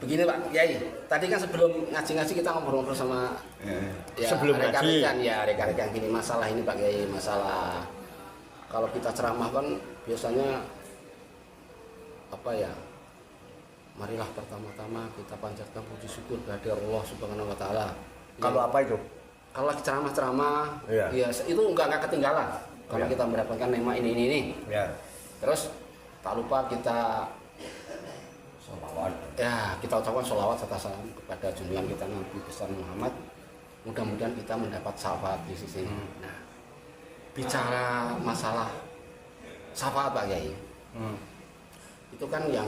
Begini Pak Kiai, tadi kan sebelum ngaji-ngaji kita ngobrol-ngobrol sama sebelum rekan-rekan rekan-rekan gini, masalah ini Pak Kiai, masalah kalau kita ceramah kan biasanya apa ya, marilah pertama-tama kita panjatkan puji syukur kehadirat Allah Subhanahu wa taala. Kalau apa itu? Kalau lagi ceramah-ceramah, ya itu enggak ketinggalan. Kalau kita mendapatkan nikmat ini. Ya. Terus tak lupa kita sholawat. Ya, kita ucapkan sholawat serta salam kepada junjungan kita Nabi besar Muhammad. Mudah-mudahan kita mendapat syafaat di sisi. Nah, bicara masalah syafaat Pak Kiai. Itu kan yang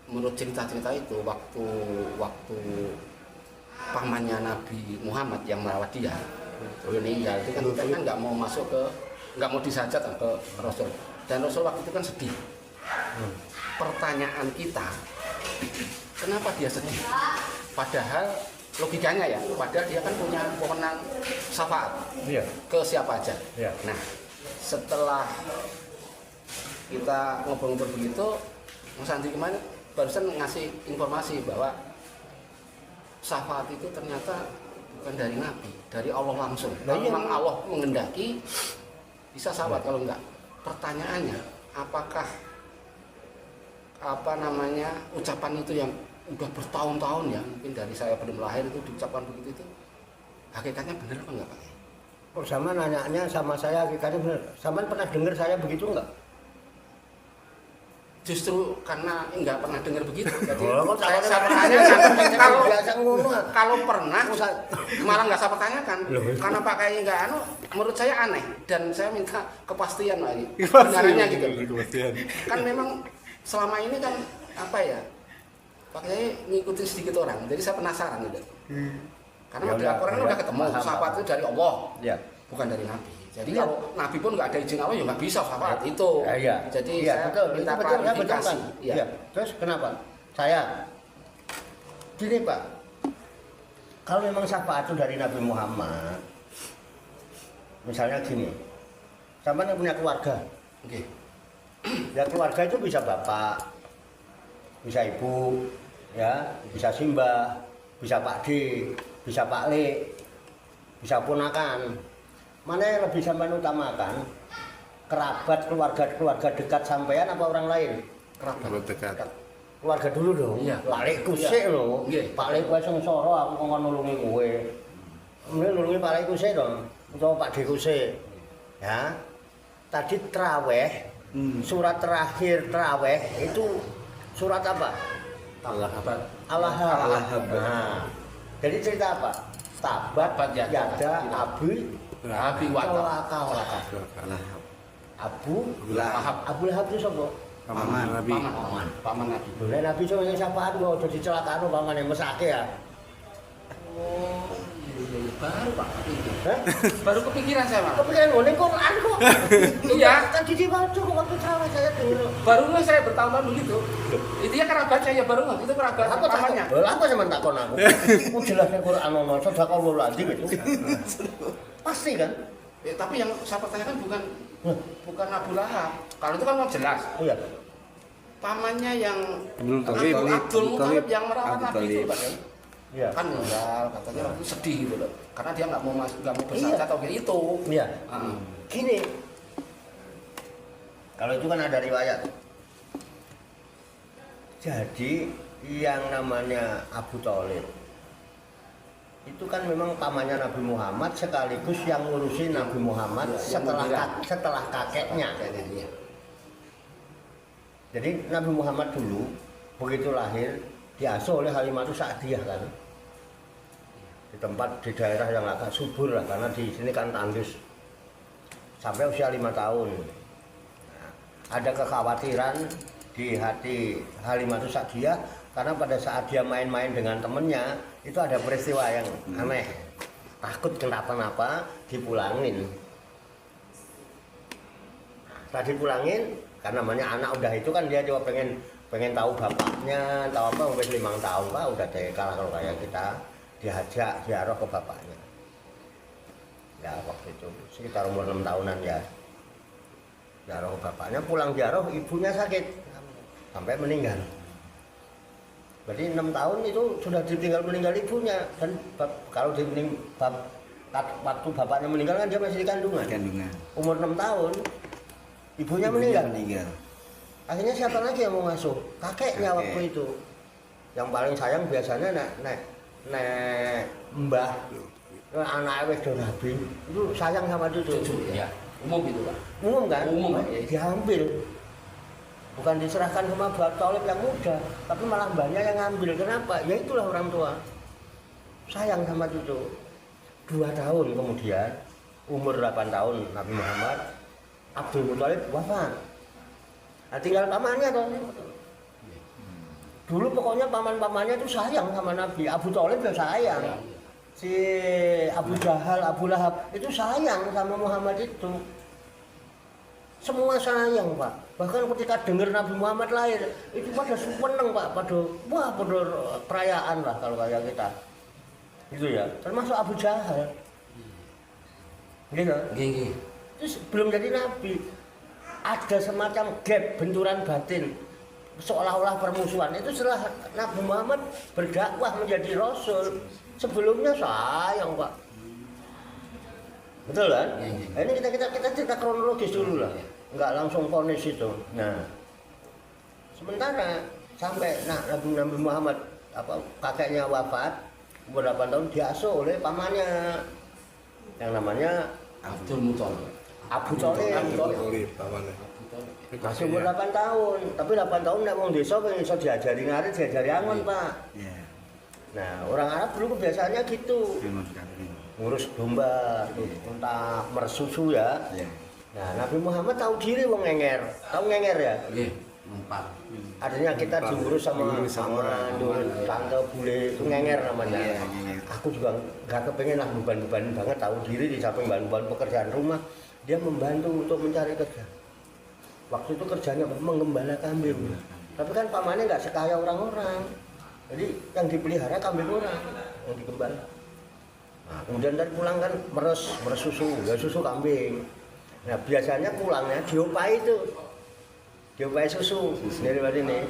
menurut cerita-cerita itu waktu pamannya Nabi Muhammad yang merawat dia meninggal itu kan kita kan nggak mau masuk ke, nggak mau disajat ke Rasul, dan Rasul waktu itu kan sedih. Pertanyaan kita, kenapa dia sedih? Padahal logikanya ya, padahal dia kan punya wewenang syafaat ke siapa aja. Nah, setelah kita ngobrol-ngobrol begitu, Mas Andri kemarin barusan ngasih informasi bahwa syafaat itu ternyata bukan dari Nabi, dari Allah langsung. Kalau memang Allah mengendaki bisa syafaat, kalau enggak. Pertanyaannya, apakah ucapan itu yang udah bertahun-tahun ya, mungkin dari saya belum lahir itu diucapkan begitu, itu hakikatnya benar apa enggak Pak? Oh, sama nanyanya sama saya hakikatnya benar. Sama pernah dengar saya begitu enggak? Justru karena enggak pernah dengar begitu. Jadi saya pertanyakan kalau pernah malah enggak saya pertanyakan. Karena Pak Kiai enggak menurut saya aneh, dan saya minta kepastian lagi. Benarnya gitu. Kan memang selama ini kan apa ya, Pak Kiai ngikutin sedikit orang, jadi saya penasaran gitu. Karena di Al-Quran udah ketemu syafaat itu dari Allah, bukan dari Nabi. Jadi kalau Nabi pun nggak ada izin Allah ya nggak bisa syafaat itu. Jadi saya minta klarifikasi. Terus kenapa? Saya gini Pak, kalau memang syafaat itu dari Nabi Muhammad, misalnya gini, sama yang punya keluarga, ya keluarga itu bisa bapak, bisa ibu, ya bisa simbah, bisa Pak D, bisa Pak Le, bisa ponakan. Mana yang lebih sampean utamakan? Kerabat, keluarga dekat sampean apa orang lain? Kerabat dekat. Keluarga dulu dong. Pak Le kusik lho. Pak Le kowe sengsara aku kok nulungi kowe. Mending nulungi Pak Le kusik dong. Utawa Pak D kusik. Ya. Tadi traweh, surat terakhir traweh itu surat apa? Al-Ahzab. Nah, jadi cerita apa? Tabat yada abi walaka. Abu Lahab itu siapa? Paman Nabi. Boleh Nabi itu yang syafaat kok jadi celakano paman yang mesake ya. Oh, baru Pak. Baru kepikiran saya Pak. Kepikiran ngene Quran kok. Iya, tadi dibaca kok waktu ceramah saya dulu. Baru saya bertahun-tahun begitu. Itu ya kerabat saya baru itu kerabat pamannya. Apa sampean takon aku? Kok jelasnya Quran ono sedekah lagi gitu. Pasti kan? Ya, tapi yang saya pertanyakan bukan Abu Lahab. Kalau itu kan mau jelas. Iya. Pamannya yang Abdul Muthalib yang merawat Nabi itu Pak. Iya. Kan meninggal, katanya waktu sedih gitu loh. Karena dia nggak mau bersajat atau kayak itu. Iya. Gini. Kalau itu kan ada riwayat. Jadi yang namanya Abu Thalib itu kan memang pamannya Nabi Muhammad sekaligus yang ngurusin Nabi Muhammad setelah kakeknya. Jadi Nabi Muhammad dulu begitu lahir diasuh oleh Halimatus Sa'diyah kan. Di tempat di daerah yang agak subur lah karena di sini kan tandus. Sampai usia 5 tahun. Nah, ada kekhawatiran di hati Halimatus Sa'diyah karena pada saat dia main-main dengan temennya itu ada peristiwa yang aneh. Takut kenapa-napa dipulangin. Nah, dipulangin karena namanya anak udah itu kan dia coba pengen tahu bapaknya, tahu apa sampai 5 tahun Pak udah TK lah kalau kayak kita diajak ziarah ke bapaknya. Ya waktu itu sekitar umur 6 tahunan ya. Ziarah ke bapaknya, pulang ziarah ibunya sakit sampai meninggal. Berarti 6 tahun itu sudah ditinggal meninggal ibunya dan kalau waktu bapaknya meninggal kan dia masih di kandungan. Umur 6 tahun ibunya meninggal. Akhirnya siapa lagi yang mau ngasuh? Kakeknya waktu itu. Yang paling sayang biasanya nek mbah anak wis do rabi itu sayang sama cucu. Ya, umum gitu Pak. Umum kan? Umum Pak. Diambil. Bukan diserahkan sama Mbah Tholib yang muda, tapi malah mbahnya yang ngambil. Kenapa? Ya itulah orang tua. Sayang sama cucu. 2 tahun kemudian, umur 8 tahun Nabi Muhammad, Abdul Muthalib wafat. Nah, tinggal pamannya toh. Dulu pokoknya paman-pamannya itu sayang sama Nabi. Abu Thalib ya sayang. Si Abu Jahal, Abu Lahab itu sayang sama Muhammad itu. Semua sayang Pak. Bahkan ketika dengar Nabi Muhammad lahir itu pada seneng Pak, pada perayaan lah kalau kayak kita. Gitu ya. Termasuk Abu Jahal. Gitu. Gini. Terus belum jadi Nabi. Ada semacam gap benturan batin seolah-olah permusuhan itu setelah Nabi Muhammad berdakwah menjadi Rasul. Sebelumnya sayang Pak, betul kan? Nah, ini kita cerita kronologis dulu lah, nggak langsung vonis itu. Nah, sementara sampai Nabi Muhammad kakeknya wafat umur 8 tahun diasuh oleh pamannya yang namanya Abdul Muthalib. Abu Tholib. Masih umur 8 tahun, tapi 8 tahun nek wong desa pengen iso diajari ngarit, diajari angon, Pak. Nah, orang Arab dulu kebiasaannya gitu. Ngurus domba, entah mersusu ya. Nah, Nabi Muhammad tahu diri wong ngenger. Tahu ngenger ya? Nggih, empat. Artinya kita diurus sama tante bule itu ngenger namanya. Aku juga nggak kepengen lah beban-beban banget, tahu diri di samping beban pekerjaan rumah. Dia membantu untuk mencari kerja. Waktu itu kerjanya menggembala kambing. Tapi kan pamannya nggak sekaya orang-orang. Jadi yang dipelihara kambing orang, yang digembala. Nah, kemudian dari pulang kan meres susu, ya susu kambing. Nah biasanya pulangnya diopai itu, diopai susu dari ini.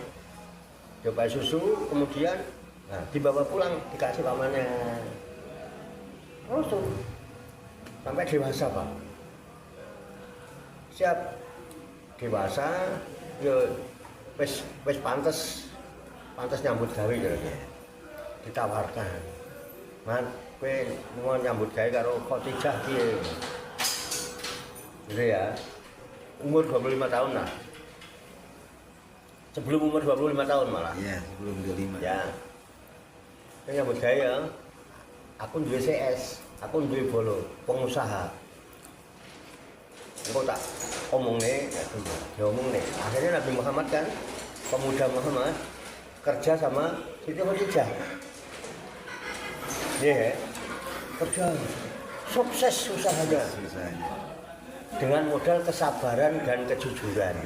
Diopai susu, kemudian dibawa pulang dikasih pamannya. Terus tuh sampai dewasa Pak. Siap dewasa, ya wis pantes nyambut gawe gitu. Ditawarkan. Man, kowe mau nyambut gawe karo Khadijah piye? Gitu ya. Umur 25 tahun lah. Sebelum umur 25 tahun malah. Iya, sebelum 25. Ya. Kowe nyambut gawe ya. Aku duwe CS, aku duwe bolo, pengusaha. Engko tak omongne, diomong nih. Akhirnya Nabi Muhammad kan, pemuda Muhammad kerja sama Siti Khadijah. Iya, kerja sukses usahanya dengan modal kesabaran dan kejujuran.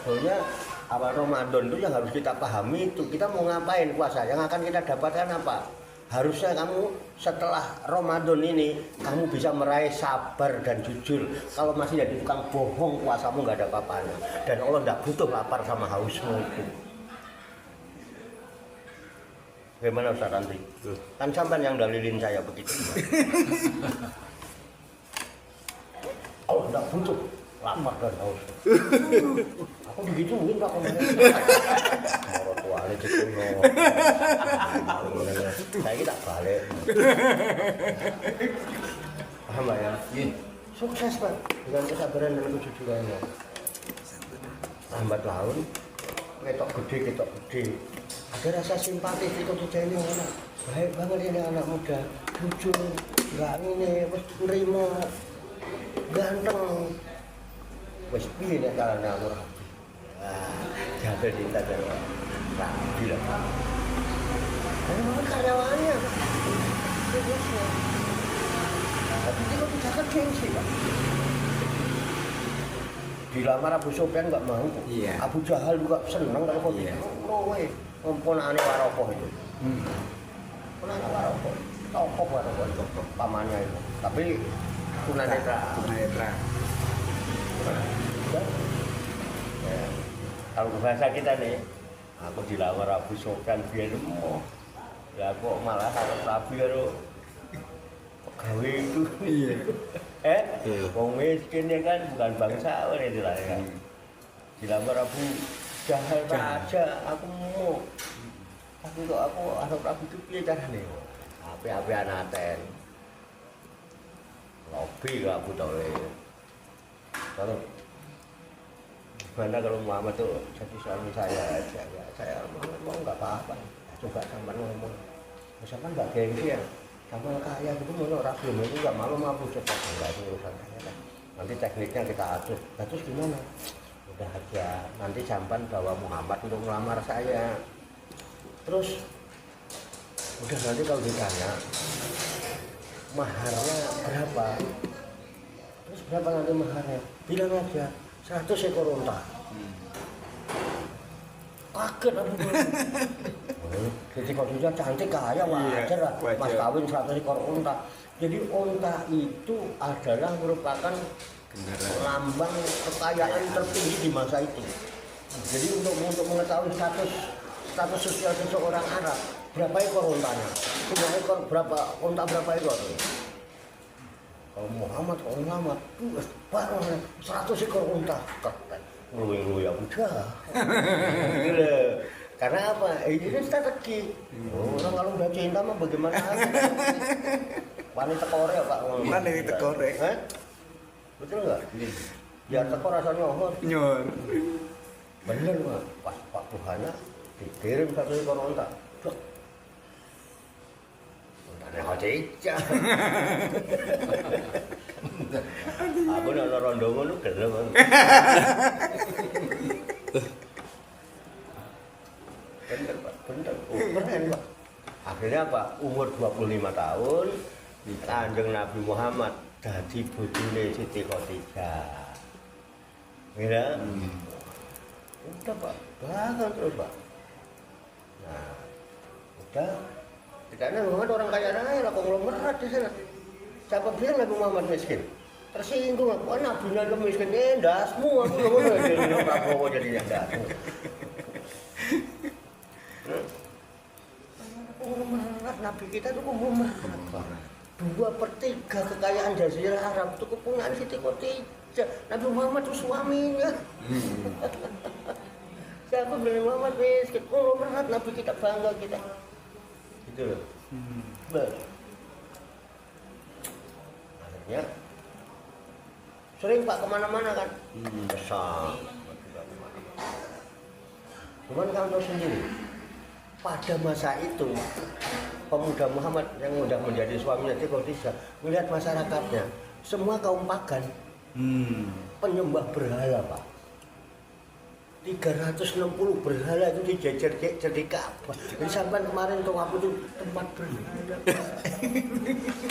Soalnya awal Ramadan itu yang harus kita pahami itu kita mau ngapain puasa, yang akan kita dapatkan apa? Harusnya kamu setelah Ramadan ini kamu bisa meraih sabar dan jujur. Kalau masih jadi tukang bohong puasamu nggak ada apa-apanya. Dan Allah nggak butuh lapar sama hausmu itu. Bagaimana Ustaz Ranti? Kan sampai yang dalilin saya begitu. Allah nggak butuh lapar dan haus. Aku begitu mungkin Pak komennya. Moro tuane dikuno. Saya kita balik. Paham Pak ya? Sukses Pak dengan kesabaran dan kejujurannya. lambat laun ketok gede. Ada rasa simpati di Khadijah ini orang baik banget ini anak muda, jujur, nggak ini, wis nerima, ganteng, wis piye nek kalane aku rapi. Jatuh cinta dari rapi lah. Ini memang karyawannya, bosnya. Tapi dia Khadijah kan gengsi Pak. Dilamar Abu Sufyan nggak mau. Iya. Abu Jahal juga seneng kalau Khadijah. No way. Ponakane Warokoh itu. Ponakane Warokoh. Tokoh Warokoh itu pamannya itu. Tapi tunanetra. Ya. Kalau bahasa kita nih, aku dilamar Abu Sufyan biyen emoh. Ya kok malah harus rabi karo gawe itu. Iya. Wong miskin ya kan bukan bangsawan itu lah ya. Dilamar Abu Jahal aja aku mau. Tapi kok aku harus rabi itu piye carane? Ape-apean aten. Lobi kok Abu Thalib. Kalau gimana kalau Muhammad tuh jadi suami saya aja ya, saya mau nggak apa-apa. Coba sampean ngomong. Sampean nggak gengsi ya. Sampean kaya gitu mau ora belum itu nggak malu mampu cepat enggak itu urusan saya kan. Nanti tekniknya kita atur. Terus gimana? Udah aja. Nanti sampean bawa Muhammad untuk melamar saya. Terus udah nanti kalau ditanya maharnya berapa? Terus berapa nanti maharnya? Bilang aja 100 ekor unta. Kaget aku. Jadi Khadijah cantik kaya wajar lah. Mas kawin 100 ekor unta. Jadi unta itu adalah merupakan lambang kekayaan tertinggi di masa itu. Jadi untuk mengetahui status sosial seseorang Arab, berapa ekor untanya? Punya ekor berapa unta berapa ekor? Kalau Muhammad baru 100 ekor unta. Luwe-luwe Abu Jahal. Karena apa? Ini kan strategi. Orang kalau udah cinta mah bagaimana? Wanita korek Pak. Wanita korek. Betul nggak? Biar teko rasanya nyor. Bener Pak. Pas Pak Tuhannya dikirim 1 ekor unta. Untanya Khadijah. Aku nak rondo ngono gelem. Bener Pak, bener. Keren Pak. Akhirnya apa? Umur 25 tahun Kanjeng Nabi Muhammad dadi bojone Siti Khadijah. Ya. Udah Pak, bahkan terus Pak. Nah, udah. Karena Muhammad orang kaya raya, konglomerat di sana. Siapa bilang Nabi Muhammad miskin? Tersinggung aku, Nabi Nabi miskin, dasmu aku loh, jadi Prabowo jadinya dasmu. Konglomerat Nabi kita itu konglomerat. 2/3 kekayaan Jazirah Arab itu kepunyaan Siti Khadijah. Nabi Muhammad itu suaminya. Siapa bilang Muhammad miskin? Konglomerat Nabi kita bangga kita. Gitu loh. Akhirnya sering Pak kemana-mana kan, besar. Cuman kamu tahu sendiri, pada masa itu pemuda Muhammad yang sudah menjadi suaminya Siti Khadijah melihat masyarakatnya semua kaum pagan, penyembah berhala Pak. 360 berhala itu dijejer-jejer di Ka'bah. Jadi sampai kemarin tuh aku tuh tempat berhala.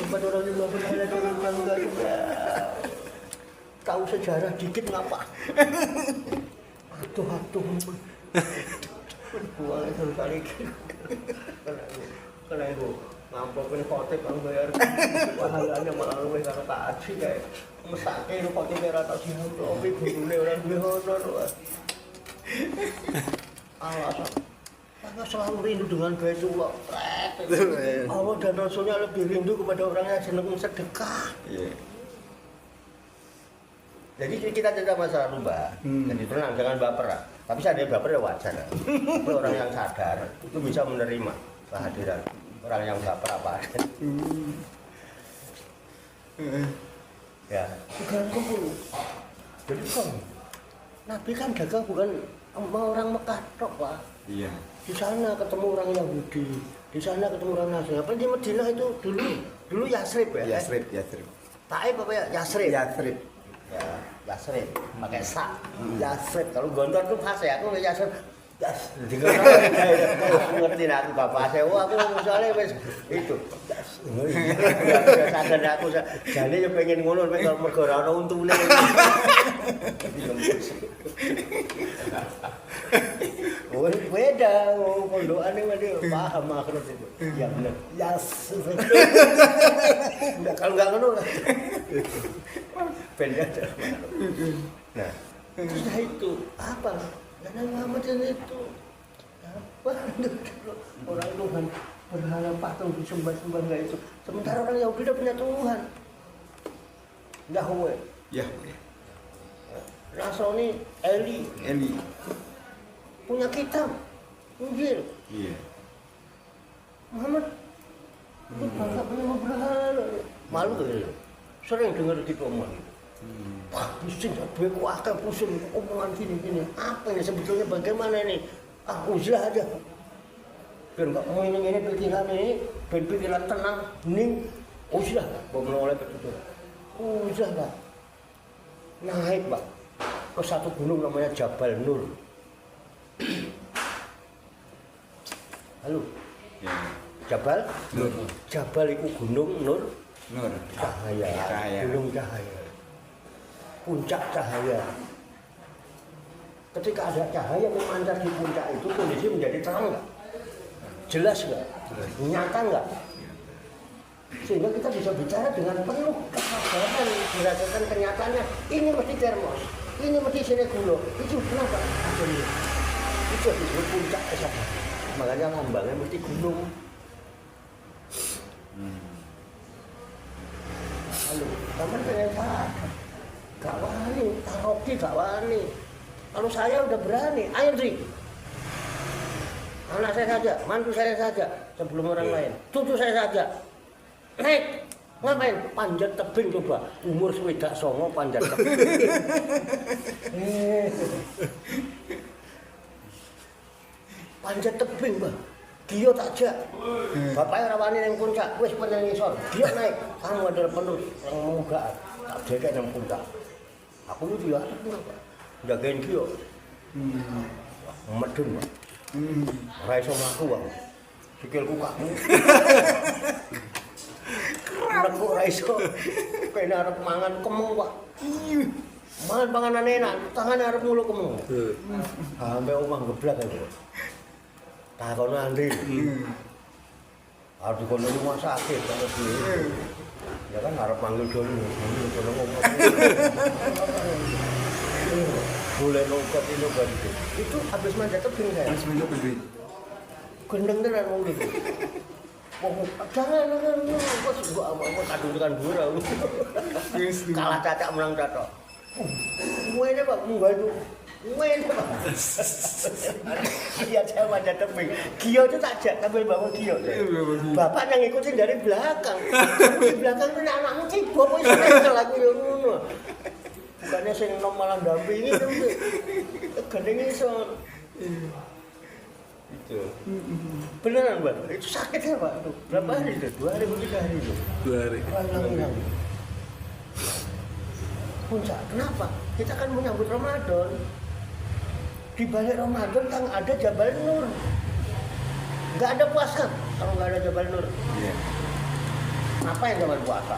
Tempat orang nyembah berhala orang bangga juga. Tahu sejarah dikit ngapa? Aduh. Buang itu kali. Kena itu ngamplokin khotib yang bayar pahalanya malah luwih karo kaji kayak mesake lu khotib ora tau diamploki gurune ora duwe honor. Alasan karena selalu rindu dengan Baitullah. Allah dan Rasulnya lebih rindu kepada orang yang senang sedekah. Jadi kita cerita masa lalu Mbak. Jadi tenang, jangan baper lah. Tapi saya baper ya wajar. Tapi orang yang sadar itu bisa menerima kehadiran orang yang baper apa ada. Ya, 360. Jadi kan Nabi kan dagang bukan sama orang Mekah tok, Pak. Iya. Di sana ketemu orang Yahudi, di sana ketemu orang Nasrani. Apa di Madinah itu dulu Yasrib ya? Yasrib. Taib apa ya? Yasrib. Yasrib. Ya, Yasrib. Pakai sa. Yasrib. Kalau Gontor tuh pas ya, aku Yasrib. Yas, aku ngerti aku bapak saya, aku misalnya wis itu, sadar aku, jadi ya pengen ngono, pengen mergo ora ono untune. Beda, pondokan ini paham akhirat itu. Ya benar. Yas. Enggak kalau enggak ngono. Beda. Nah, terus itu apa? Karena Muhammad itu apa? Orang Tuhan berhala patung disembah-sembah enggak itu. Sementara orang Yahudi udah punya Tuhan. Yahweh. Yahweh. Nasrani Eli punya kitab Injil. Iya. Muhammad itu bangsa punya berhala. Malu gitu. Sering dengar gitu omongan. Wah, pusing, beku akan pusing omongan gini. Apa ini sebetulnya bagaimana ini? Uzlah aja. Biar nggak mau ini pikiran ini, biar pikiran tenang, hening. Uzlah, bawa oleh betul. Uzlah, Pak. Naik, Pak, ke satu gunung namanya Jabal Nur. Halo. Ya. Jabal Nur. Jabal itu gunung Nur. Cahaya. Gunung cahaya. Puncak cahaya. Ketika ada cahaya memancar di puncak itu, kondisi menjadi terang nggak? Jelas nggak? Nyata nggak? Sehingga kita bisa bicara dengan penuh kesadaran berdasarkan kenyataannya. Ini mesti termos, ini mesti sini gulo. Itu kenapa? Itu disebut puncak kesadaran. Makanya lambangnya mesti gunung. Halo, kamu ternyata gak wani, taroki gak wani. Kalau saya udah berani, ayo Dri. Anak saya saja, mantu saya saja, sebelum orang lain. Cucu saya saja. Naik, ngapain? Panjat tebing coba. Umur swidak songo panjat tebing. Panjat tebing, Mbak. Dia tak jak. Bapaknya rawani yang puncak, wis pengen ngisor. Dia naik. Kamu adalah penuh yang memugaan. Tak jaga yang puncak. Aku itu dia, jagain dia. Medun, Pak. Raiso ngaku, Pak. Sikilku kamu. Aku raiso. Kena arep mangan kemeng, Pak. Mangan panganan enak, tangannya arep mulu kemeng. Sampai omah geblak aku. Takono Andri. Harus dikono rumah sakit kalau dia. Ya kan harap manggil dulu. Kono ngomong. Boleh lokat itu kan itu. Itu habis manjat tebing saya. Habis manjat tebing. Gendeng tenan wong itu. Jangan gua apa kadung-kadung dura. Kalah cacak menang cacok. Ini Pak munggah itu. Ini Pak. Dia saya manjat tebing. Gio itu tak jak sambil bawa Gio. Bapak yang ngikutin dari belakang. Di belakang itu anakmu cibok kok iso nyekel aku yo ngono. Bukannya sing nom malah ndampingi itu. Gendeng iso. Itu. Beneran, Bang. Itu sakit ya, Pak? Berapa hari itu? 2 hari, 3 hari itu? 2 hari. Hilang. Puncak. Kenapa? Kita kan menyambut Ramadan. Di balik Ramadan kan ada Jabal Nur. Nggak ada puasa kalau nggak ada Jabal Nur. Iya. Apa yang zaman puasa?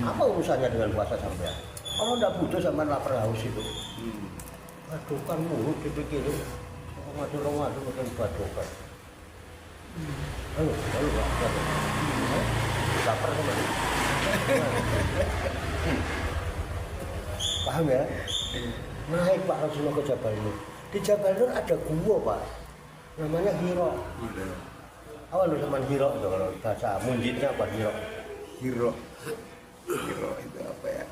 Apa urusannya dengan puasa sampai? Kalau nggak butuh zaman lapar haus itu. Badokan mulut dipikirin. Ngadu-ngadu makin badokan. Halo, Pak. Lapar kemana? Paham ya? Naik Pak Rasulullah ke Jabal Nur. Di Jabal Nur ada gua, Pak. Namanya Hiro. Apa lu teman Hiro itu kalau bahasa munjidnya apa Hiro? Hiro itu apa ya?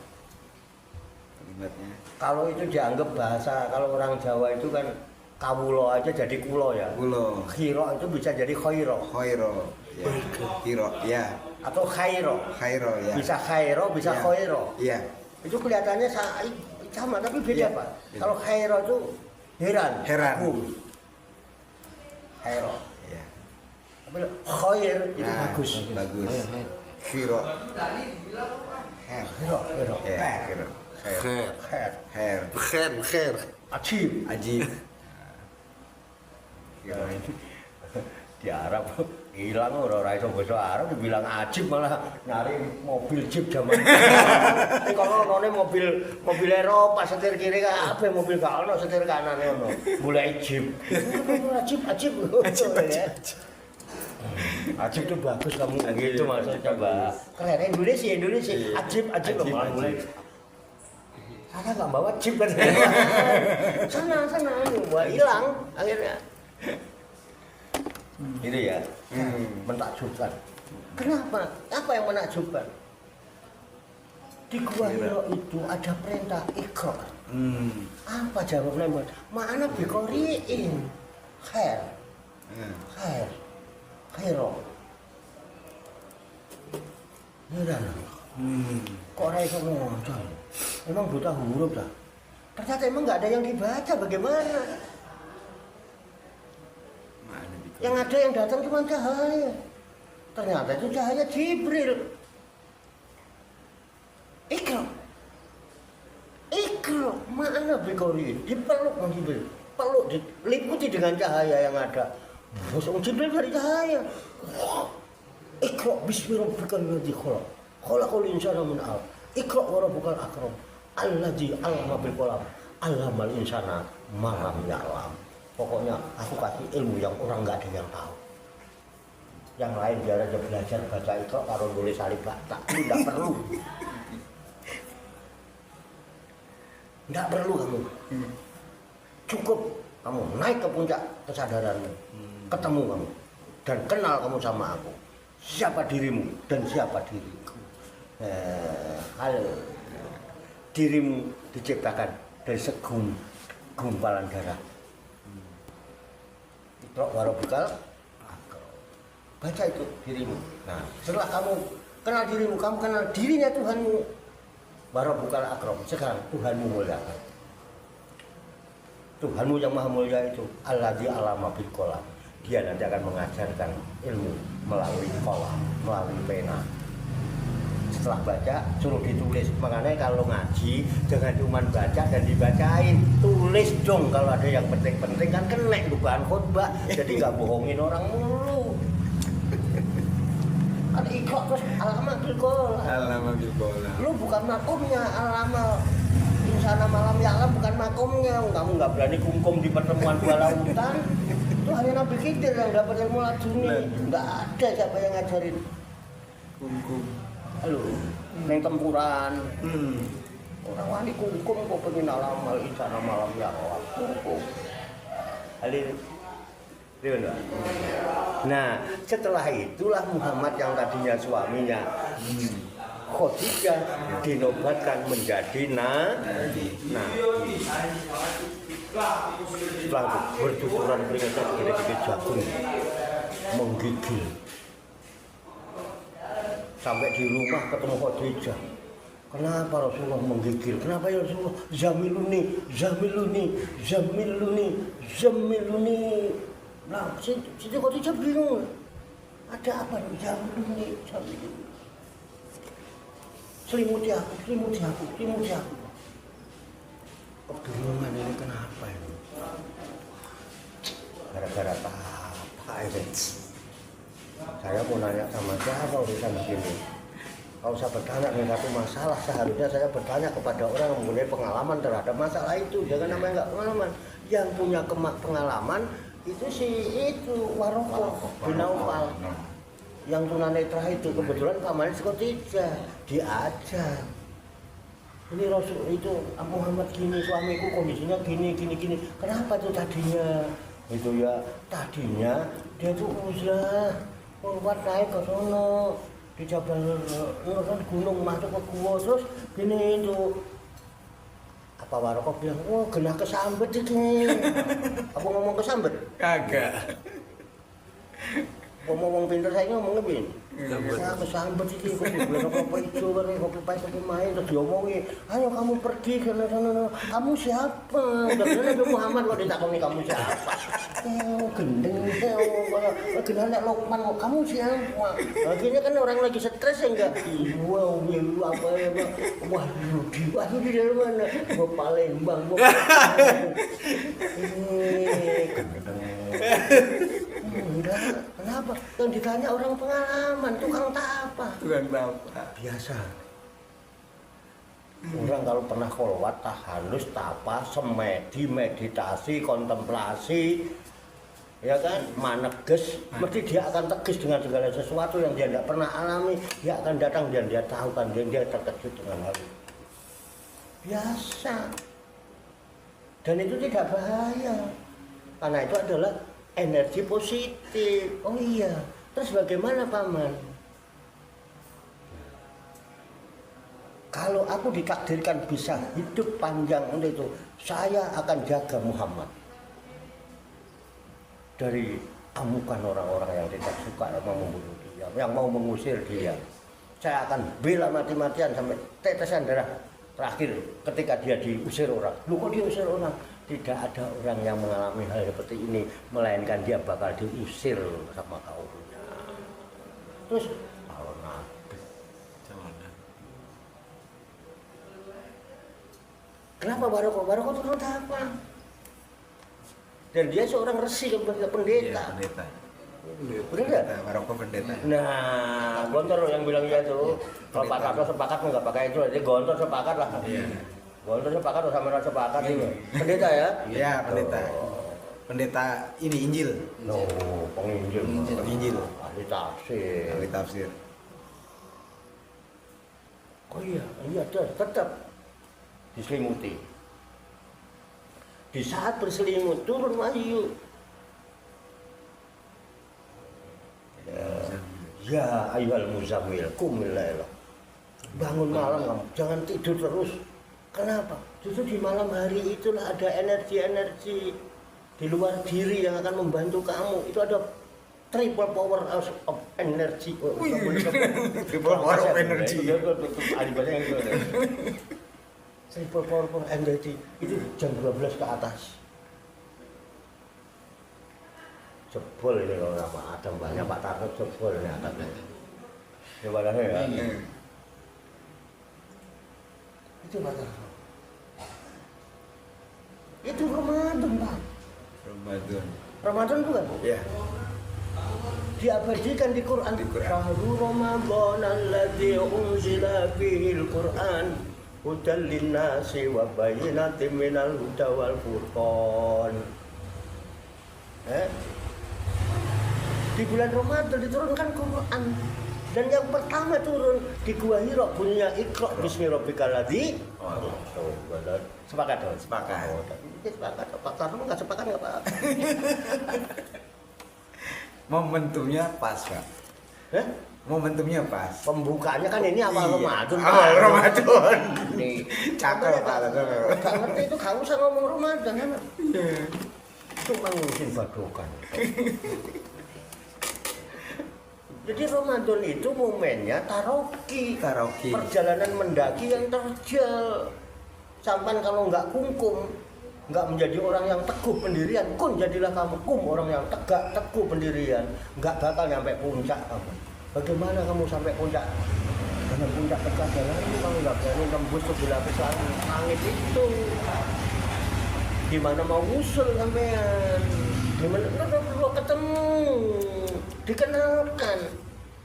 Kalimatnya. Kalau itu dianggap bahasa, kalau orang Jawa itu kan kawulo aja jadi kulo ya. Kulo. Hiro itu bisa jadi khoiro. Khairo. Ya. Hiro, ya. Atau khairo. Khairo, ya. Bisa khairo, bisa Ya. khoiro. Iya. Itu kelihatannya itu sama tapi beda Iya. Pak. Kalau khairo itu heran, Heran. kagum. Khairo. Ya. Tapi khair itu Nah, bagus. Bagus. Khair. Khiro. Khair. Khairo. Ya, khiro. Khair. Khair. Khair. Khair. Ajib. Ajib. Khiro. Di Arab hilang orang iso bahasa Arab dibilang ajib malah nyari mobil jeep zaman. Tapi kalau none mobil Eropa setir kiri apa mobil gak ono setir kanan ono. Mulai jeep. Ajib. Ajib itu bagus kamu gitu maksudnya coba. Keren Indonesia. Ajib mulai. Saya nggak bawa jeep kan. Sana buat hilang akhirnya. Itu ya, menakjubkan. Kenapa? Apa yang menakjubkan? Di Gua Hiro itu ada perintah Iqra. Apa jawabnya? Ma'ana biqori'in. Khair. Khairo. Heran. Kok ora iso ngomong? Emang buta huruf dah. Ternyata emang nggak ada yang dibaca. Bagaimana? Yang ada yang datang cuma cahaya. Ternyata itu cahaya Jibril. Iqra, mana bikori? Dipeluk Bang Jibril. Peluk, diliputi dengan cahaya yang ada. Bosong Jibril dari cahaya. Iqra bismi rabbikal ladzi khalaq. Khalaqal insana min 'alaq. Iqra wa rabbukal akram. Alladzi 'allama bil qalam. 'allamal insana ma lam ya'lam. Pokoknya aku kasih ilmu yang orang nggak ada yang tahu. Yang lain biar aja belajar baca Iqra kalau nulis alif ba ta. Tidak perlu. Tidak perlu kamu. Cukup kamu naik ke puncak kesadaranmu. Ketemu kamu dan kenal kamu sama aku. Siapa dirimu dan siapa diriku. Halo. Dirimu diciptakan dari segumpalan darah. Iqra wa rabbukal akram. Baca itu dirimu. Nah, setelah kamu kenal dirimu, kamu kenal dirinya Tuhanmu. Wa rabbukal akram. Sekarang Tuhanmu muliakan. Tuhanmu yang maha mulia itu alladzi 'allama bil qalam. Dia nanti akan mengajarkan ilmu melalui qalam, melalui pena. Setelah baca, suruh ditulis. Makanya kalau ngaji, jangan cuma baca dan dibacain. Tulis dong kalau ada yang penting-penting kan kena bahan khutbah. Jadi nggak bohongin orang mulu. Ada Iqra terus alama bil qalam. Alama bil qalam. Lu bukan makomnya, alama insana malam ya'lam bukan makomnya. Kamu nggak berani kungkum di pertemuan dua lautan. Itu hanya Nabi Khidir yang dapat ilmu laduni. Nggak ada siapa yang ngajarin. Kungkum. Halo, neng tempuran. Orang wali kungkum kok pengen alamal insana malam ya'lam. Kungkum. Halir. Nah, setelah itulah Muhammad yang tadinya suaminya Khadijah dinobatkan menjadi nabi. Setelah itu bertuturan keringatnya gede-gede jagung menggigil. Sampai di rumah ketemu Khadijah. Kenapa Rasulullah menggigil? Kenapa ya Rasulullah? Zamiluni. Nah, Siti Khadijah bingung. Ada apa nih? Zamiluni. Selimuti aku. Kebingungan ini kenapa ini? Gara-gara apa ini? Saya mau nanya sama siapa urusan begini. Kalau saya bertanya dengan satu masalah, seharusnya saya bertanya kepada orang yang mempunyai pengalaman terhadap masalah itu. Jangan namanya nggak pengalaman. Yang punya pengalaman itu itu Waraqah bin Naufal. Yang tunanetra itu kebetulan pamannya Khadijah diajar. Ini Rasul itu Muhammad gini, suamiku kondisinya gini. Kenapa tuh tadinya? Itu ya tadinya dia tuh uzlah kuat naik ke sono di Jabal Nur gunung masuk ke gua terus gini itu. Apa Waraqah bilang, "Oh, genah kesambet iki." Apa ngomong kesambet? Kagak. Ngomong pinter saya ngomongnya bin. Sambet iki kopi ijo kopi pahit kopi main terus diomongi, "Ayo kamu pergi ke sana. Kamu siapa?" Udah Nabi Muhammad kok ditakoni kamu siapa. Gendeng gila nek Lokman kamu siapa? Akhirnya kan orang lagi stres ya enggak. Wow, apa ya, Bang? Wah, di dari mana? Gua Palembang, gua. Gendeng. Enggak, kenapa? Yang ditanya orang pengalaman, tukang tapa. Tukang tapa. Biasa. Orang kalau pernah kolwat, tahalus, tapa, semedi, meditasi, kontemplasi, ya kan, maneges, mesti dia akan tegas dengan segala sesuatu yang dia tidak pernah alami. Dia akan datang dan dia tahu kan, dia terkejut dengan hal itu. Biasa. Dan itu tidak bahaya. Karena itu adalah energi positif. Oh iya, terus bagaimana Paman? Kalau aku ditakdirkan bisa hidup panjang untuk itu, saya akan jaga Muhammad dari amukan orang-orang yang tidak suka mau membunuh dia, yang mau mengusir dia. Saya akan bela mati-matian sampai tetesan darah terakhir ketika dia diusir orang. Lu kok diusir orang? Tidak ada orang yang mengalami hal seperti ini, melainkan dia bakal diusir sama kaumnya. Terus kalau Nabi, kenapa Barokah turun apa? Dan dia seorang resi, pendeta. Iya, pendeta. Benar nggak? Barokah pendeta. Nah, Gontor yang bilang iya tuh. Kalau Pak Tarto sepakat nggak pakai itu, jadi Gontor sepakat lah. Iya. Gontor sepakat sama Rasa sepakat ini. Pendeta ya? Iya, pendeta. Pendeta ini Injil. No, penginjil. Injil. Ahli tafsir. Ahli tafsir. Oh iya, tetap diselimuti. Di saat berselimut turun wahyu. Ya ayyuhal muzammil qumil laila. Bangun malam kamu, jangan tidur terus. Kenapa? Justru di malam hari itulah ada energi-energi di luar diri yang akan membantu kamu. Itu ada triple power of energy. Triple power of energy. Triple power of energy itu jam 12 ke atas. Jebol ini kalau nama Adam banyak Pak Tarto jebol ini atasnya. Coba lah ya. Itu Pak Tarto. Itu Ramadan Pak. Ramadan bukan? Iya. Diabadikan di Quran. Syahrul Ramadan alladzi unzila fihil Quran hudan linnasi wa bayyinatin minal huda wal furqan. Di bulan Ramadan diturunkan Quran. Dan yang pertama turun di Gua Hira bunyinya Iqra bismi rabbikal ladzi. Sepakat dong? Sepakat. Sepakat. Pak Tarno enggak sepakat enggak Pak? Momentumnya pas, Pak. Momentumnya pas. Pembukaannya kan ini awal Ramadan. Awal Ramadan. Nih, Cakep Pak. Gak ngerti itu gak usah ngomong Ramadan kan. Cuma ngurusin badokan. Jadi Ramadan itu momennya taroki. Perjalanan mendaki yang terjal. Sampai kalau nggak kungkum, nggak menjadi orang yang teguh pendirian, kun jadilah kamu orang yang tegak teguh pendirian, nggak bakal nyampe puncak kamu. Bagaimana kamu sampai puncak? Karena puncak tegak jalan itu kamu nggak berani tembus ke lapis langit itu. Gimana mau usul sampean? Gimana perlu ketemu, dikenalkan.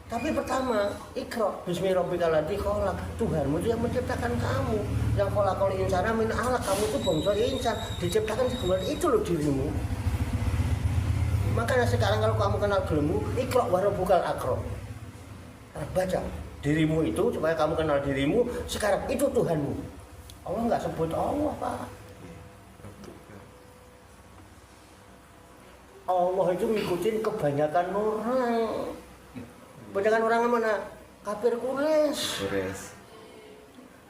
Tapi pertama, Iqra bismi rabbikal ladzi khalaq. Tuhanmu itu yang menciptakan kamu. Yang khalaqal insana min 'alaq. Kamu itu bangsa insan, diciptakan sebenarnya itu loh dirimu. Makanya sekarang kalau kamu kenal dirimu, Iqra wa rabbukal akram. Baca dirimu itu supaya kamu kenal dirimu. Sekarang itu Tuhanmu. Allah nggak sebut Allah, Pak. Allah itu ngikutin kebanyakan orang. Kebanyakan orang mana? Kafir Quraisy.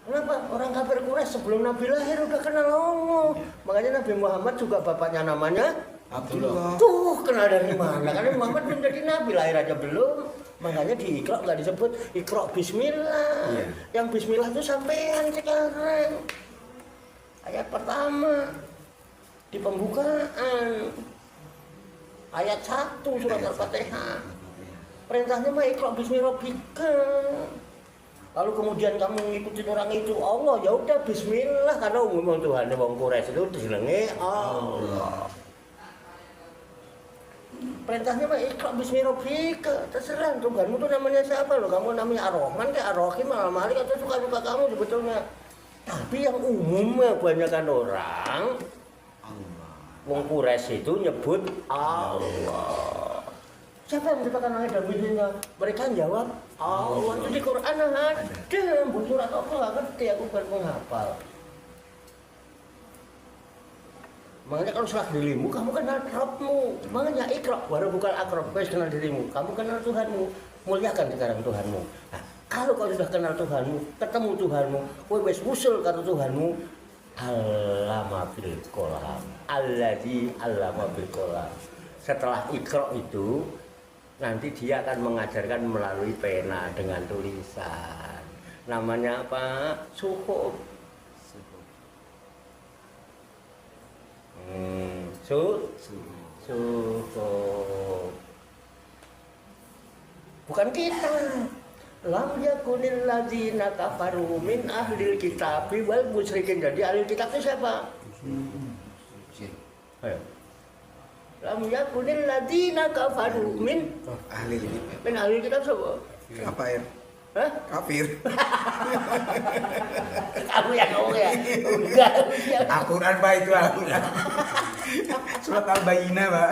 Kenapa? Orang kafir Quraisy sebelum Nabi lahir udah kenal Allah. Makanya Nabi Muhammad juga bapaknya namanya Abdullah. Tuh kenal dari mana? Karena Muhammad belum jadi nabi, lahir aja belum. Makanya di Iqra nggak disebut Iqra Bismillah. Iya. Yang Bismillah itu sampean sekarang. Ayat pertama di pembukaan. Ayat 1 surat Al-Fatihah. Perintahnya mah Iqra Bismi Rabbika. Lalu kemudian kamu ngikutin orang itu, Allah ya udah Bismillah karena umum Tuhan wong Quraisy itu jenenge Allah. Perintahnya mah Iqra Bismi Rabbika. Terserah Tuhanmu tuh namanya siapa loh? Kamu namanya Ar-Rahman kayak Ar-Rahim, Al-Malik atau suka-suka kamu sebetulnya. Tapi yang umumnya kebanyakan orang wong Quraisy itu nyebut Allah. Siapa yang menciptakan langit dan buminya? Mereka jawab Allah. Itu di Quran ada. Surat apa nggak ngerti, aku bukan penghafal. Makanya kalau salah dirimu, kamu kenal Rabbmu. Makanya Iqra, baru bukan Aqra, wes kenal dirimu. Kamu kenal Tuhanmu, muliakan sekarang Tuhanmu. Nah, kalau kau sudah kenal Tuhanmu, ketemu Tuhanmu, kowe wes usul karo Tuhanmu, Allama bil qalam, alladzi allama bil qalam. Setelah Iqra itu, nanti dia akan mengajarkan melalui pena dengan tulisan. Namanya apa? Suhuf. Suhuf. Bukan kita. Lam yakunil ladzina kafaru min ahlil kitabi wal musyrikin. Jadi ahli kitab itu siapa? Ayo. Lam yakunil ladzina kafaru min ahli kitab siapa? Kafir. Hah? Kafir. Kamu yang ngomong ya? Enggak. Al-Quran Pak itu Al-Quran. Surat Al-Bayyinah Pak.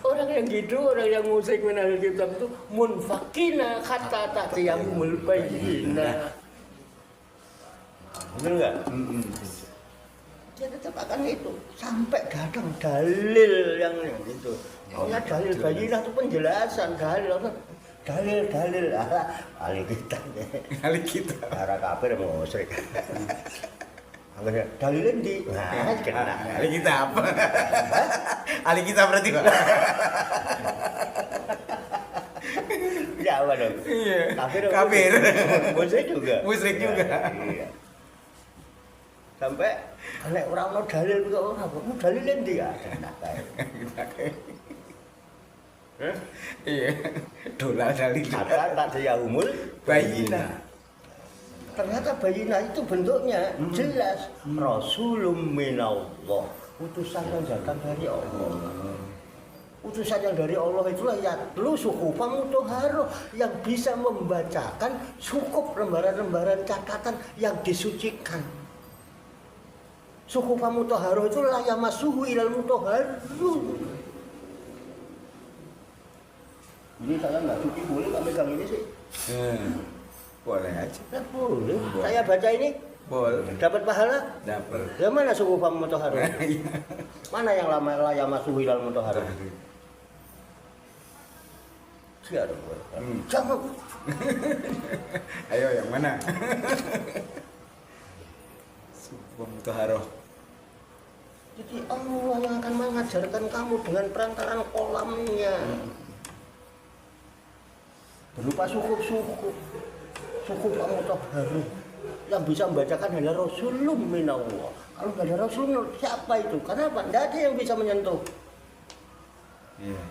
Orang yang gitu, orang yang musyrik min ahli kitab itu munfakina kata ta'tiyahumul bayyinah. Benar enggak? Dia tetap akan itu sampai datang dalil yang itu. Pokoknya dalil bayyinah itu penjelasan dalil ahli kitab. Ahli kitab. Para kafir musyrik. Angger dalilin di. Nah, kena. Ahli kitab. Ahli kitab berarti Pak. Ya apa dong? Iya. Kafir. Musyrik juga. Musyrik juga. Iya. Sampai nek ora ono dalil kok ora kok dalilin di ya. Iya. Dolar dalil. Kata tak dia umul Bayyinah. Ternyata bayyinah itu bentuknya jelas Rasulun minallah, utusan yang datang dari Allah. Utusan yang dari Allah itulah yang lu suhufan mutahharah, yang bisa membacakan sukup lembaran-lembaran catatan yang disucikan. Suhufan mutahharah itu la yamassuhu ilal mutahharun. Ini saya nggak suci boleh nggak megang ini sih? Boleh aja. Nah, boleh. Saya baca ini Boleh. dapat pahala? Dapat. Ya mana suhufan mutahharah? Mana yang lama la yamassuhu ilal mutahharun? Siapa? Jangan. Ayo yang mana? Suhufan mutahharah. Jadi Allah yang akan mengajarkan kamu dengan perantaran kolamnya. Berupa suhuf mutahharah. Yang bisa membacakan adalah Rasulun minallah. Kalau nggak ada Rasul, siapa itu? Kenapa? Tidak ada yang bisa menyentuh. Iya.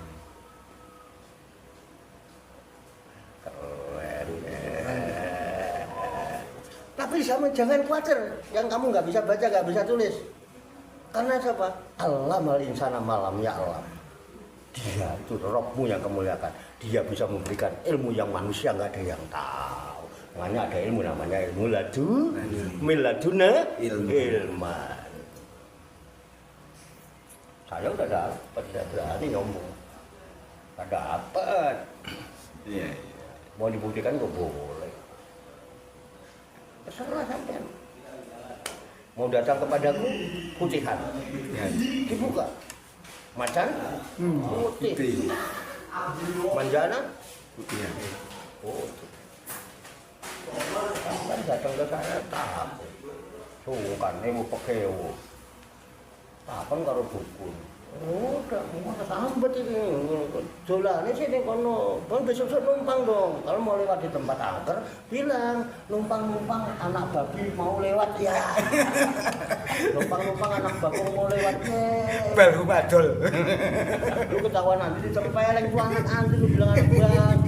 Tapi jangan khawatir, yang kamu nggak bisa baca, nggak bisa tulis. Karena siapa? Allah mal insana malam ya Allah. Dia itu Rabbmu yang kemuliakan. Dia bisa memberikan ilmu yang manusia nggak ada yang tahu. Makanya ada ilmu namanya ilmu miladuna ilman. Saya udah dapat, tidak berani ngomong. Tidak dapat. Iya. Mau dibuktikan kok boleh. Terserah sampean. Mau datang kepadaku putihan. Ya. Dibuka. Macan putih. Putih. Manjana Putih. putih. Kan datang ke sana takut. Sungkan mau pekewo. Kapan karo dukun? Udah, mau sambat ini. Jolane sih ning kono. Kon besok numpang dong. Kalau mau lewat di tempat angker, bilang numpang-numpang anak babi mau lewat ya. Numpang-numpang anak bakung mau lewat ya. Bal madol. Lu ketahuan nanti ditempeleng tuh anak anti lu bilang anak bang.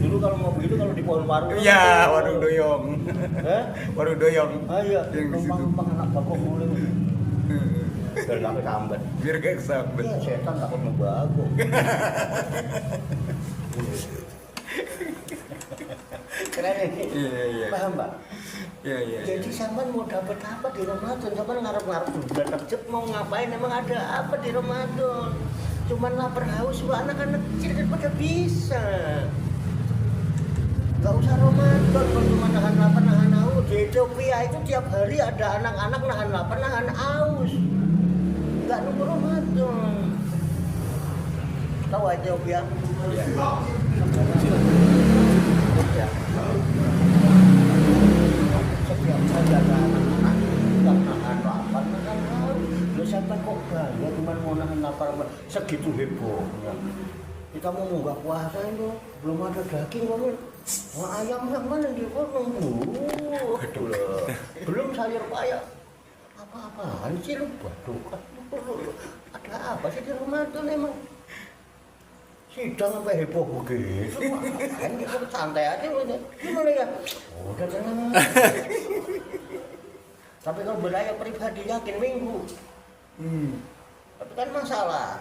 Dulu kalau mau begitu kalau di pohon warung. Iya, warung doyong. Hah? Warung doyong. Ah iya, Yang di situ. numpang-numpang anak bakung mau lewat. Biar gak kesambet. Biar gak kesambet. Ya setan takut ngebago. Keren ini. Iya. Paham, Pak? Iya. Jadi sampean mau dapat apa di Ramadan? Sampean ngarep-ngarep bulan Rejab mau ngapain? Emang ada apa di Ramadan? Cuman lapar haus lu anak-anak kecil kan pada bisa. Gak usah Ramadan, kalau cuma nahan lapar, nahan haus. Di Ethiopia itu tiap hari ada anak-anak nahan lapar, nahan haus. Gak nunggu Ramadan. Tahu Ethiopia? Iya. Ya. Setiap hari ada anak-anak yang nahan lapar, nahan haus. Lu sampai kok bangga cuma mau nahan lapar, segitu hebohnya. Kita mau nggak puasa itu belum ada daging kok. Wah, ayam yang mana di kono? Belum sayur payah. Apa-apaan sih lu? Waduh, ada apa sih di Ramadan emang? Sidang sampai heboh begitu. Kan kita santai aja udah. Gimana ya? Udah tenang. Tapi kalau beraya pribadi yakin minggu. Tapi kan masalah.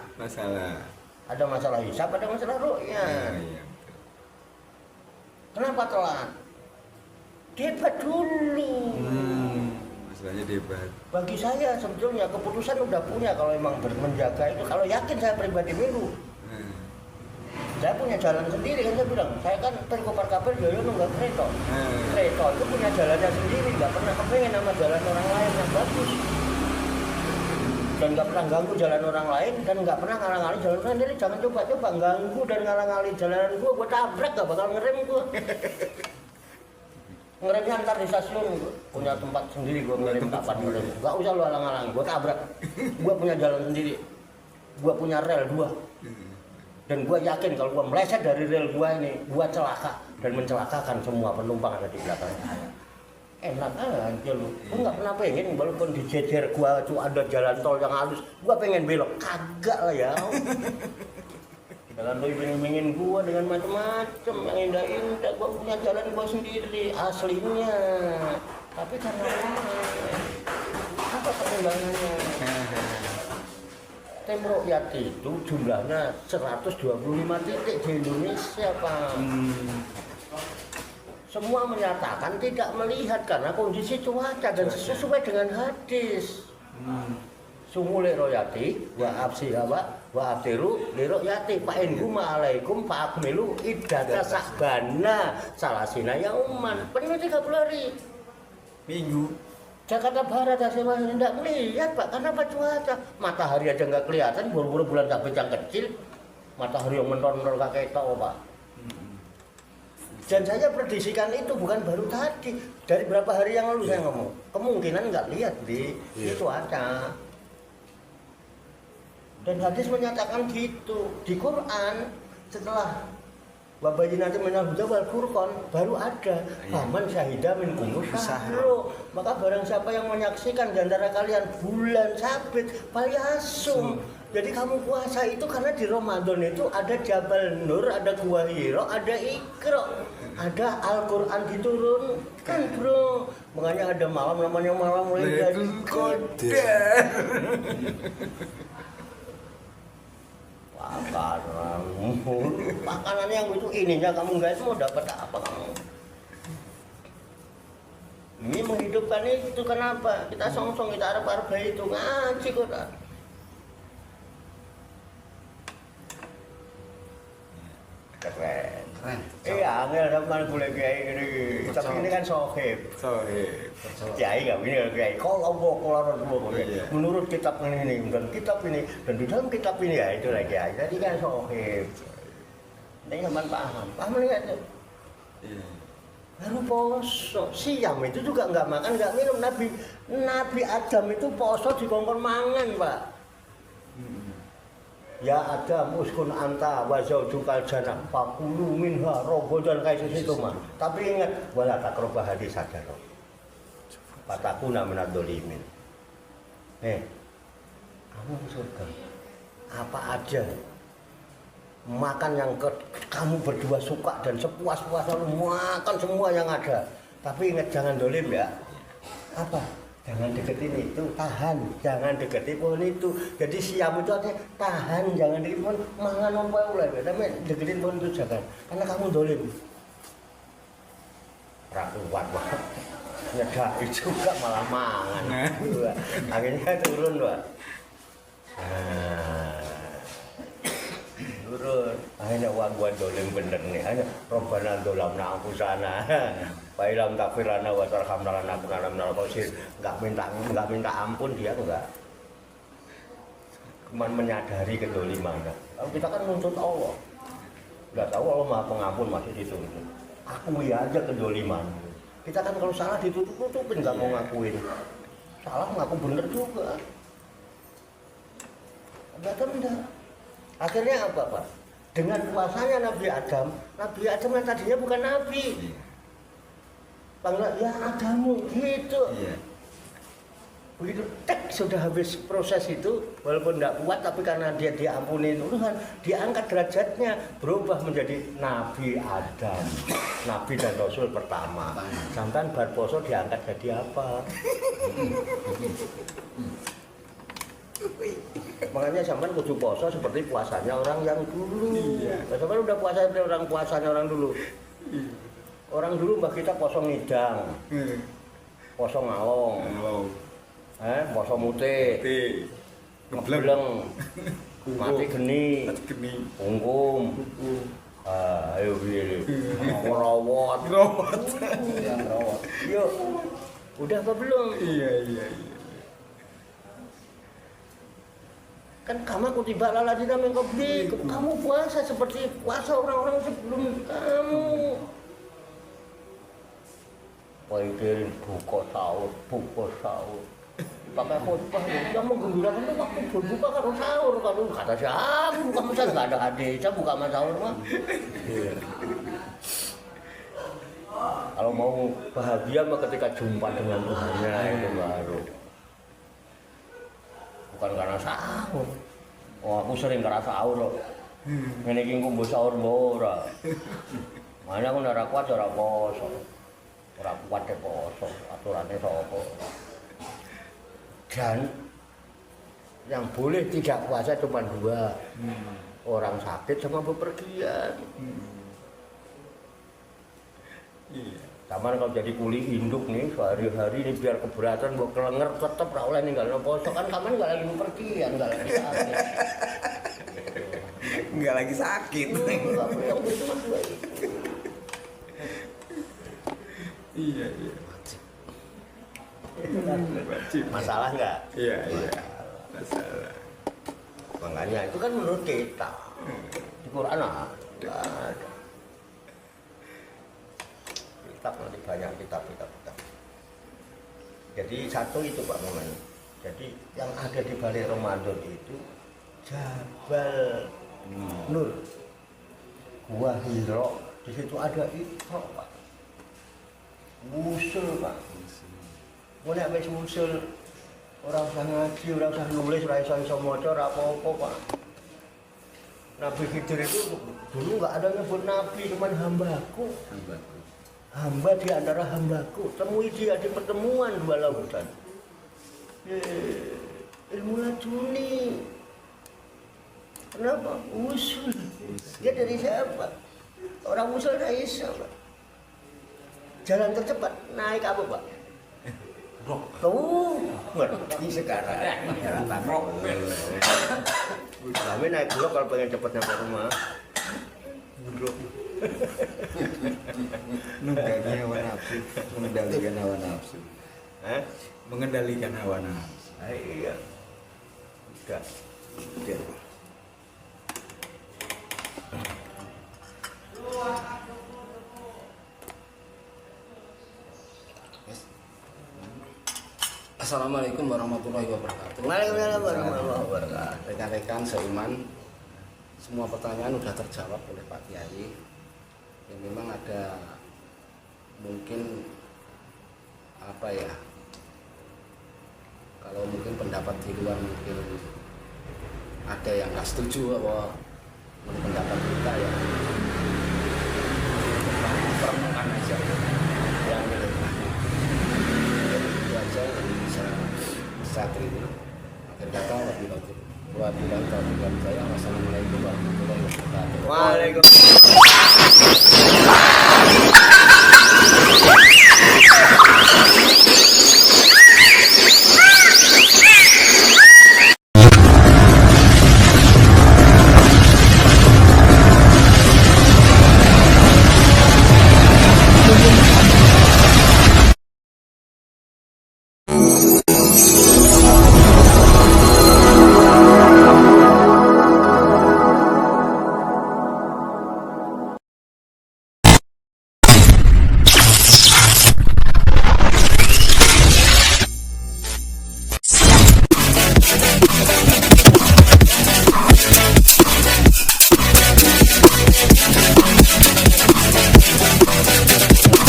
Ada masalah hisab, ada masalah ru'yah. Iya. Kenapa telat? Debat dulu. Masalahnya debat. Bagi saya sebetulnya keputusan udah punya kalau emang menjaga itu. Kalau yakin saya pribadi minggu. Saya punya jalan sendiri kan saya bilang. Saya kan terkopar kabel Yoyo nunggak kereta. Kereta itu punya jalannya sendiri, nggak pernah kepengen sama jalan orang lain yang bagus. Dan nggak pernah ganggu jalan orang lain dan nggak pernah ngalang-ngali jalan orang sendiri. Jangan coba-coba ganggu dan ngalang-ngali jalan gue tabrak gak bakal ngerem gue. Ngeremnya antar di stasiun, gue punya tempat sendiri gue ngerem kapan ngerem. Gak usah lu halang-halang, gue tabrak. Gue punya jalan sendiri, gue punya rel 2. Dan gue yakin kalau gue meleset dari rel 2 ini, gue celaka dan mencelakakan semua penumpang ada di belakang saya. Enak aja lu, gue nggak pernah pengen walaupun dijejer gue tuh ada jalan tol yang halus, gue pengen belok, kagak lah ya. Jalan lu pengen gue dengan macam-macam yang indah-indah, gue punya jalan gue sendiri aslinya. Tapi karena apa pertimbangannya? Tim Ruqyat itu jumlahnya 125 titik di Indonesia, Pak. Semua menyatakan tidak melihat karena kondisi cuaca dan sesuai dengan hadis. Sumule royati wa absi wa abtiru li royati fa in guma alaikum fa akmilu iddata sa'bana salasina yauman. Penuh 30 hari. Minggu. Jakarta Barat saya masih tidak melihat, Pak, karena apa cuaca? Matahari aja nggak kelihatan, buru-buru bulan sabit yang kecil. Matahari yang mentor-mentor kakek itu, Pak. Dan saya prediksikan itu bukan baru tadi, dari berapa hari yang lalu saya ngomong. Kemungkinan nggak lihat di cuaca. Dan hadis menyatakan gitu. Di Quran setelah Wabayi nanti menal huda wal furqan baru ada paman syahidah min kumur sahro. Maka barang siapa yang menyaksikan di antara kalian bulan sabit falyasum. Jadi kamu puasa itu karena di Ramadan itu ada Jabal Nur, ada Gua Hira, ada Iqra, ada Al-Quran diturunkan, bro. Makanya ada malam namanya malam Lailatul Qadar. Makanan yang itu ininya kamu nggak itu mau dapat apa kamu? Ini menghidupkan itu kenapa? Kita song-song kita arep-arep itu ngaji kok. Keren. Angel sama boleh kiai gini. Tapi ini kan sohib. Kiai nggak ini kiai. Kalau menurut kitab ini dan kitab ini dan di dalam kitab ini ya itu lagi kiai. Jadi kan sohib. Ini teman paham. Paham nggak tuh? baru poso. Siam itu juga nggak makan nggak minum. Nabi Adam itu poso dikongkon mangan Pak. Ya Adam uskun anta wa zaujukal jannah fakulu minha rogodan kayak situ mah. Tapi ingat wala takrobah hadis sajaroh. Patakuna minad dolimin. Kamu surga. Apa aja makan yang kamu berdua suka dan sepuas-puasnya makan semua yang ada. Tapi ingat jangan dolim ya. Apa? Jangan deketin itu, tahan, jangan deketin pohon itu. Jadi siam itu artinya tahan, jangan deketin pohon, mangan apa ulai, tapi deketin pohon itu jangan, karena kamu dolim. Rakuat banget, nyedai juga malah mangan. Akhirnya turun Pak. Turun, akhirnya gua dolim bener nih, akhirnya Robbana dolamna angkusana. Bailam takfirana wa tarhamna lana kunana minal khosirin. Enggak minta ampun dia enggak. Cuman menyadari kedolimannya. Kalau kita kan nuntut Allah. Enggak tahu Allah Maha Pengampun masih dituntut. Akui aja kedoliman. Kita kan kalau salah ditutup-tutupin enggak mau ngakuin. Salah ngaku bener juga. Enggak. Akhirnya apa Pak? Dengan puasanya Nabi Adam yang tadinya bukan Nabi. Panggil ya Adamu gitu. Iya. Begitu sudah habis proses itu, walaupun tidak kuat tapi karena dia diampuni Tuhan, diangkat derajatnya, berubah menjadi Nabi Adam, Nabi dan Rasul pertama. Sampai bar poso diangkat jadi apa? Makanya sampean kudu poso seperti puasanya orang yang dulu. Sampean udah puasa seperti puasanya orang dulu. Orang dulu mbah kita poso ngidang, poso ngalong, poso mute, ngebleng, mati geni, ungkum, ayo biar, merawat, yuk, udah apa belum? Iya. Kan kamu kutiba laladina min qabli, kamu puasa seperti puasa orang-orang sebelum kamu. Paikirin buka sahur. Pakai khutbah, kamu gembirakan itu waktu berbuka kalau sahur. Kalau kata siapa, buka masa nggak ada hadisnya, buka masa sahur mah. Kalau mau bahagia mah ketika jumpa dengan Tuhannya itu baru. Bukan karena sahur. Oh aku sering karena sahur loh. Ini kingku mbok sahur ora. Mana aku ora kuat ora poso. Ora kuat e poso, aturannya sapa. Dan yang boleh tidak puasa cuma dua. Orang sakit sama bepergian. Sama kalau jadi kuli induk nih sehari-hari ini biar keberatan buat kelenger tetep ra oleh ninggalno poso kan kaman enggak lagi bepergian, enggak lagi sakit. Enggak lagi sakit. Iya. Wajib. Masalah enggak? Iya. Masalah. Makanya itu kan menurut kita. Di Quran ada. Kitab nanti banyak kitab. Jadi satu itu Pak Momen. Jadi yang ada di balik Ramadan itu Jabal Nur, Gua Hiro. Di situ ada Iqra Pak. Usul Pak. Mulai sampai usul orang usah ngaji, orang usah nulis, orang usah maca, ora apa-apa Pak. Nabi Khidir itu dulu nggak ada nyebut Nabi, cuman hambaku. Hamba di antara hambaku, temui dia di pertemuan dua lautan. Ilmu laduni. Kenapa? Usul. Dia dari siapa? Orang usul dari siapa? Jalan tercepat naik apa Pak? Tuh, ngerti sekarang. Jalan kami naik blok kalau pengen cepat nyampe rumah. Mengendalikan hawa nafsu. Mengendalikan hawa nafsu. Iya. Udah. Assalamualaikum warahmatullahi wabarakatuh. Waalaikumsalam warahmatullahi wabarakatuh. Rekan-rekan seiman, semua pertanyaan sudah terjawab oleh Pak Kiai. Ya, memang ada mungkin apa ya? Kalau mungkin pendapat di luar mungkin ada yang nggak setuju bahwa pendapat kita ya permukaan aja yang itu aja yang bisa terima. Akhir kata wabillahi taufiq wal hidayah. Wassalamualaikum warahmatullahi wabarakatuh. Waalaikumsalam.